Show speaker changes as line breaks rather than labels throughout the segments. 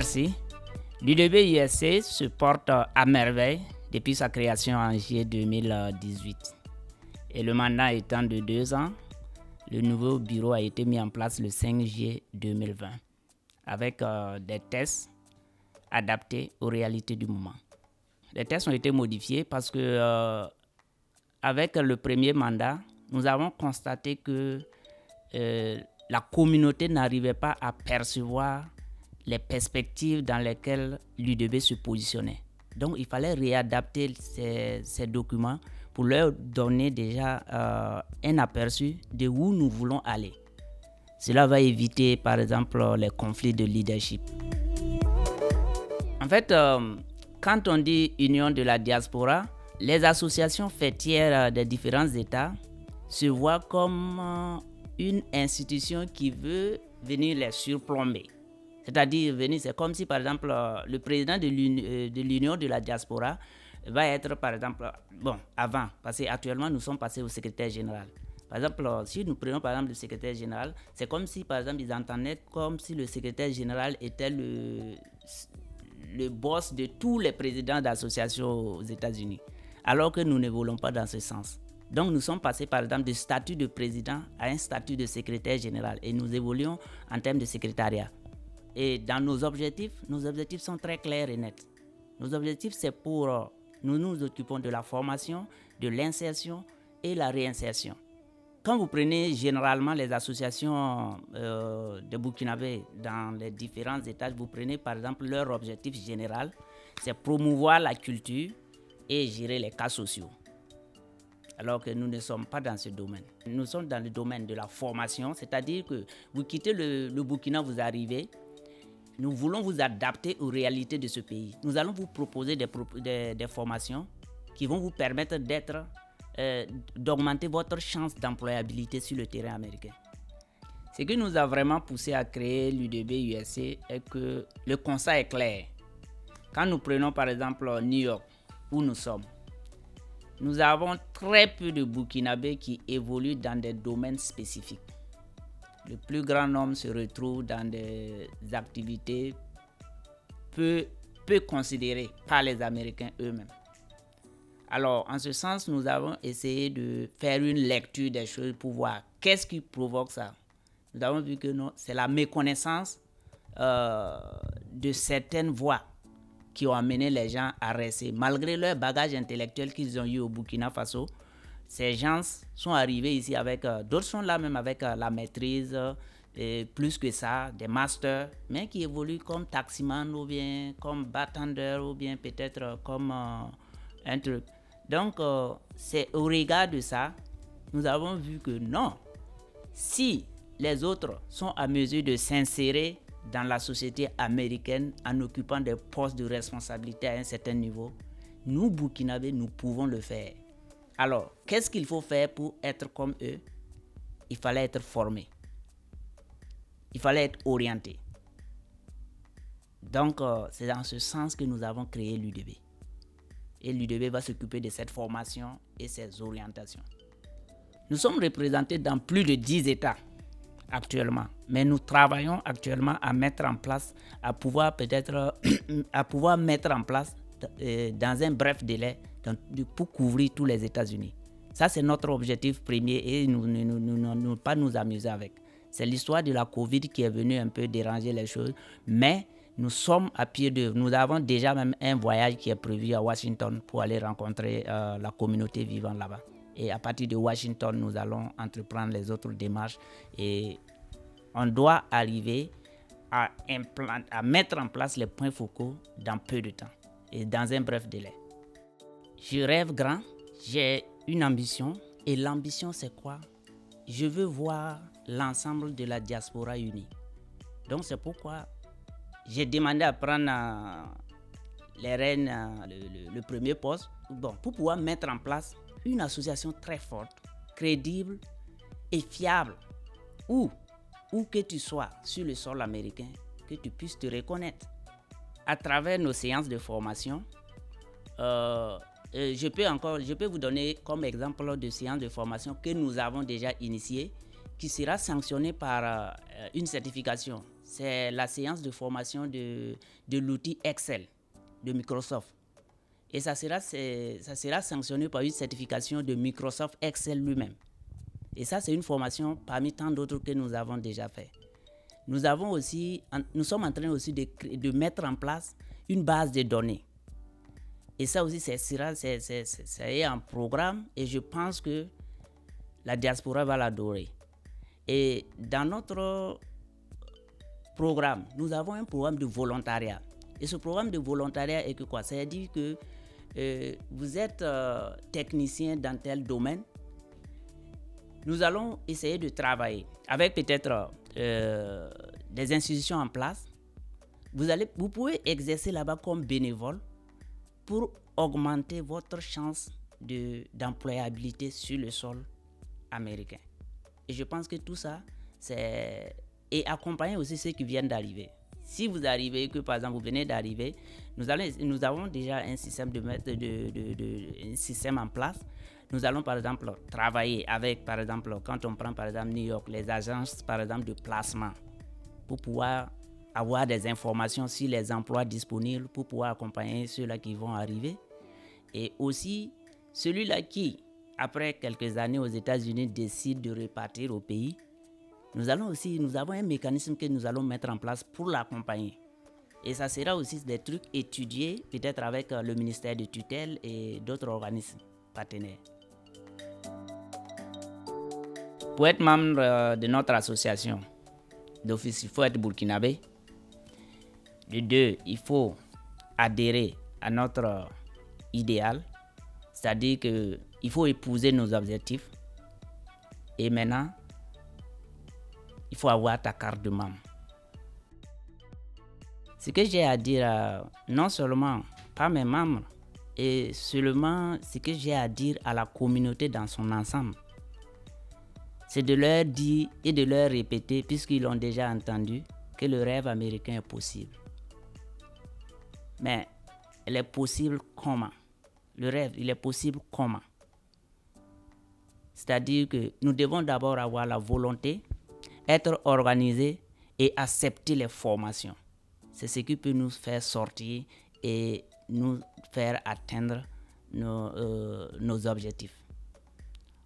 Merci. L'UDB-USC se porte à merveille depuis sa création en juillet 2018. Et le mandat étant de 2 ans, le nouveau bureau a été mis en place le 5 juillet 2020 avec des tests adaptés aux réalités du moment. Les tests ont été modifiés parce que avec le premier mandat, nous avons constaté que la communauté n'arrivait pas à percevoir les perspectives dans lesquelles l'UDB se positionnait. Donc, il fallait réadapter ces documents pour leur donner déjà un aperçu de où nous voulons aller. Cela va éviter, par exemple, les conflits de leadership. En fait, quand on dit Union de la diaspora, les associations fêtières des différents États se voient comme une institution qui veut venir les surplomber. C'est-à-dire, c'est comme si, par exemple, le président de l'Union de la diaspora va être, par exemple, avant, parce qu'actuellement, nous sommes passés au secrétaire général. Par exemple, si nous prenons, par exemple, le secrétaire général, c'est comme si, par exemple, ils entendaient comme si le secrétaire général était le boss de tous les présidents d'associations aux États-Unis, alors que nous n'évoluons pas dans ce sens. Donc, nous sommes passés, par exemple, du statut de président à un statut de secrétaire général et nous évoluons en termes de secrétariat. Et dans nos objectifs sont très clairs et nets. Nos objectifs, c'est pour nous nous occupons de la formation, de l'insertion et la réinsertion. Quand vous prenez généralement les associations de Burkinabé dans les différents États, vous prenez par exemple leur objectif général, c'est promouvoir la culture et gérer les cas sociaux. Alors que nous ne sommes pas dans ce domaine. Nous sommes dans le domaine de la formation, c'est-à-dire que vous quittez le Burkina, vous arrivez. Nous voulons vous adapter aux réalités de ce pays. Nous allons vous proposer des formations qui vont vous permettre d'augmenter votre chance d'employabilité sur le terrain américain. Ce qui nous a vraiment poussé à créer l'UDB-USC est que le constat est clair. Quand nous prenons par exemple New York, où nous sommes, nous avons très peu de Burkinabés qui évoluent dans des domaines spécifiques. Le plus grand nombre se retrouve dans des activités peu considérées par les Américains eux-mêmes. Alors, en ce sens, nous avons essayé de faire une lecture des choses pour voir qu'est-ce qui provoque ça. Nous avons vu que non, c'est la méconnaissance de certaines voies qui ont amené les gens à rester. Malgré leur bagage intellectuel qu'ils ont eu au Burkina Faso, ces gens sont arrivés ici avec, d'autres sont là même avec la maîtrise, et plus que ça, des masters, mais qui évoluent comme taximan ou bien comme bartender ou bien peut-être comme un truc. Donc, c'est au regard de ça, nous avons vu que non, si les autres sont à mesure de s'insérer dans la société américaine en occupant des postes de responsabilité à un certain niveau, nous, Burkinabés, nous pouvons le faire. Alors, qu'est-ce qu'il faut faire pour être comme eux? Il fallait être formé. Il fallait être orienté. Donc, c'est dans ce sens que nous avons créé l'UDB. Et l'UDB va s'occuper de cette formation et ses orientations. Nous sommes représentés dans plus de 10 États actuellement, mais nous travaillons actuellement à mettre en place, à pouvoir mettre en place dans un bref délai pour couvrir tous les États-Unis. Ça, c'est notre objectif premier et nous ne pas nous amuser avec. C'est l'histoire de la COVID qui est venue un peu déranger les choses, mais nous sommes à pied d'œuvre. Nous avons déjà même un voyage qui est prévu à Washington pour aller rencontrer la communauté vivant là-bas. Et à partir de Washington, nous allons entreprendre les autres démarches et on doit arriver à mettre en place les points focaux dans peu de temps et dans un bref délai. Je rêve grand, j'ai une ambition et l'ambition c'est quoi? Je veux voir l'ensemble de la diaspora unie. Donc c'est pourquoi j'ai demandé à prendre les rênes, le premier poste, pour pouvoir mettre en place une association très forte, crédible et fiable, où que tu sois sur le sol américain, que tu puisses te reconnaître. À travers nos séances de formation, je peux vous donner comme exemple de séances de formation que nous avons déjà initiées, qui sera sanctionnée par une certification. c'est la séance de formation de l'outil Excel de Microsoft. Et ça sera sanctionné par une certification de Microsoft Excel lui-même. Et ça, c'est une formation parmi tant d'autres que nous avons déjà fait. Nous sommes en train aussi de mettre en place une base de données. Et ça aussi, c'est un programme et je pense que la diaspora va l'adorer. Et dans notre programme, nous avons un programme de volontariat. Et ce programme de volontariat est que quoi? Ça veut dire que vous êtes technicien dans tel domaine. Nous allons essayer de travailler avec peut-être des institutions en place. Vous pouvez exercer là-bas comme bénévole pour augmenter votre chance d'employabilité sur le sol américain. Et je pense que tout ça, et accompagner aussi ceux qui viennent d'arriver. Si vous arrivez, que par exemple vous venez d'arriver, nous avons déjà un système un système en place. Nous allons par exemple travailler avec, par exemple, quand on prend par exemple New York, les agences par exemple de placement pour pouvoir avoir des informations sur les emplois disponibles, pour pouvoir accompagner ceux-là qui vont arriver. Et aussi celui-là qui, après quelques années aux États-Unis, décide de repartir au pays. Nous avons un mécanisme que nous allons mettre en place pour l'accompagner. Et ça sera aussi des trucs étudiés, peut-être avec le ministère de tutelle et d'autres organismes partenaires. Pour être membre de notre association d'office, il faut être burkinabé. De deux, il faut adhérer à notre idéal, c'est-à-dire qu'il faut épouser nos objectifs. Et maintenant, il faut avoir ta carte de membre. Ce que j'ai à dire, non seulement pas mes membres, et seulement ce que j'ai à dire à la communauté dans son ensemble, c'est de leur dire et de leur répéter, puisqu'ils l'ont déjà entendu, que le rêve américain est possible. Mais il est possible comment? Le rêve, il est possible comment? C'est-à-dire que nous devons d'abord avoir la volonté, être organisés et accepter les formations. C'est ce qui peut nous faire sortir et nous faire atteindre nos objectifs.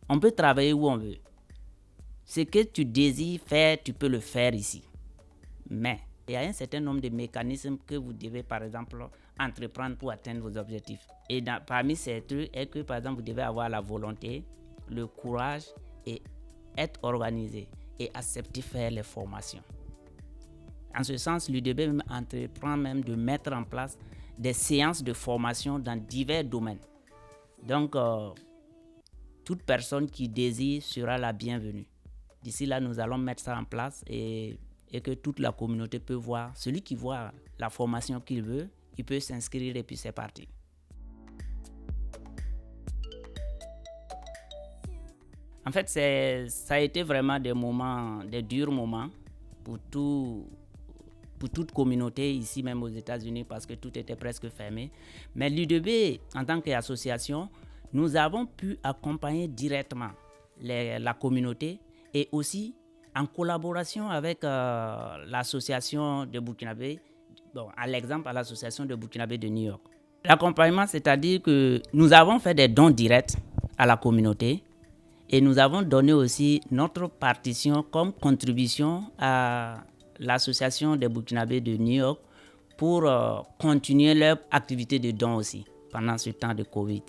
On peut travailler où on veut. Ce que tu désires faire, tu peux le faire ici. Mais il y a un certain nombre de mécanismes que vous devez, par exemple, entreprendre pour atteindre vos objectifs. Et parmi ces trucs, est que, par exemple, vous devez avoir la volonté, le courage et être organisé et accepter faire les formations. En ce sens, l'UDB entreprend même de mettre en place des séances de formation dans divers domaines. Donc, toute personne qui désire sera la bienvenue. D'ici là, nous allons mettre ça en place et que toute la communauté peut voir. Celui qui voit la formation qu'il veut, il peut s'inscrire et puis c'est parti. En fait, ça a été vraiment des durs moments pour toute communauté ici même aux États-Unis parce que tout était presque fermé. Mais l'UDB, en tant qu'association, nous avons pu accompagner directement la communauté et aussi en collaboration avec l'association de Burkinabé, à l'exemple à l'association de Burkinabé de New York. L'accompagnement, c'est-à-dire que nous avons fait des dons directs à la communauté et nous avons donné aussi notre partition comme contribution à l'association des Burkinabés de New York pour continuer leur activité de dons aussi pendant ce temps de Covid.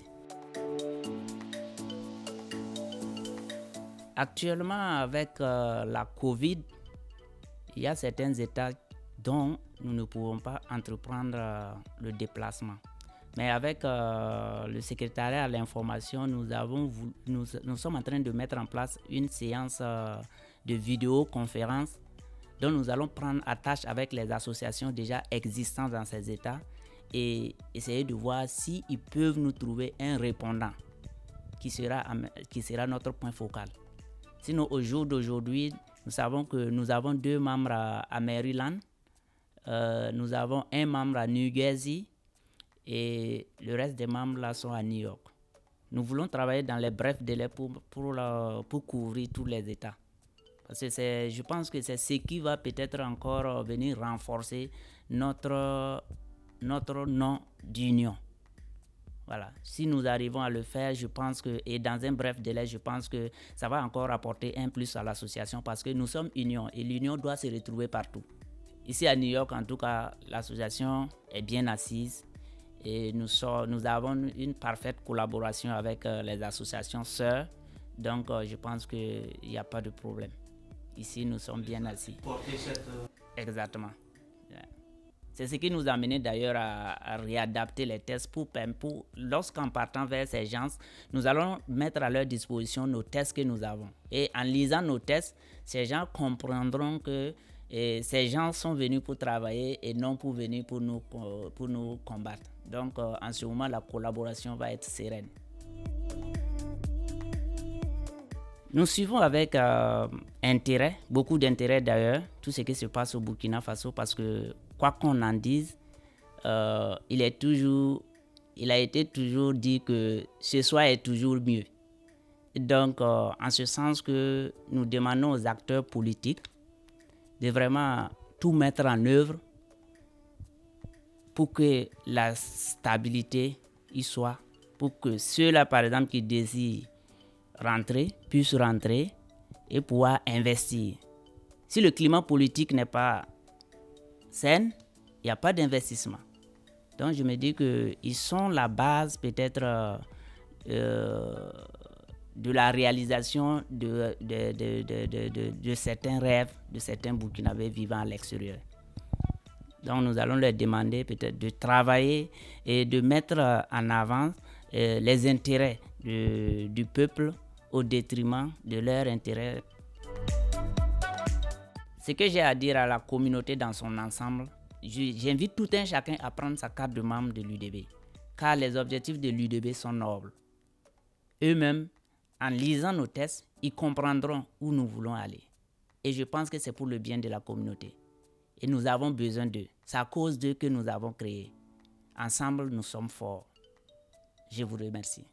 Actuellement, avec la Covid, il y a certains États dont nous ne pouvons pas entreprendre le déplacement. Mais avec le secrétariat à l'information, nous sommes en train de mettre en place une séance de vidéoconférence dont nous allons prendre attache avec les associations déjà existantes dans ces États et essayer de voir s'ils peuvent nous trouver un répondant qui sera notre point focal. Sinon, au jour d'aujourd'hui, nous savons que nous avons 2 membres à Maryland, nous avons un membre à New Jersey et le reste des membres là sont à New York. Nous voulons travailler dans les brefs délais pour couvrir tous les États. Parce que je pense que c'est ce qui va peut-être encore venir renforcer notre nom d'union. Voilà. Si nous arrivons à le faire, je pense que, et dans un bref délai, je pense que ça va encore apporter un plus à l'association parce que nous sommes union et l'union doit se retrouver partout. Ici à New York, en tout cas, l'association est bien assise et nous avons une parfaite collaboration avec les associations sœurs. Donc, je pense qu'il n'y a pas de problème. Ici, nous sommes bien assis. Exactement. C'est ce qui nous a amené d'ailleurs à réadapter les tests pour lorsqu'en partant vers ces gens, nous allons mettre à leur disposition nos tests que nous avons. Et en lisant nos tests, ces gens comprendront que ces gens sont venus pour travailler et non pour venir pour nous combattre. Donc en ce moment, la collaboration va être sereine. Nous suivons avec intérêt, beaucoup d'intérêt d'ailleurs, tout ce qui se passe au Burkina Faso parce que quoi qu'on en dise, il a été toujours dit que ce soir est toujours mieux. Donc, en ce sens que nous demandons aux acteurs politiques de vraiment tout mettre en œuvre pour que la stabilité y soit, pour que ceux-là, par exemple, qui désirent rentrer, puissent rentrer et pouvoir investir. Si le climat politique n'est pas sain, il n'y a pas d'investissement. Donc je me dis qu'ils sont la base peut-être de la réalisation de certains rêves, de certains Burkinabés vivant à l'extérieur. Donc nous allons leur demander peut-être de travailler et de mettre en avant les intérêts du peuple au détriment de leurs intérêts. Ce que j'ai à dire à la communauté dans son ensemble, j'invite tout un chacun à prendre sa carte de membre de l'UDB, car les objectifs de l'UDB sont nobles. Eux-mêmes, en lisant nos tests, ils comprendront où nous voulons aller. Et je pense que c'est pour le bien de la communauté. Et nous avons besoin d'eux. C'est à cause d'eux que nous avons créé. Ensemble, nous sommes forts. Je vous remercie.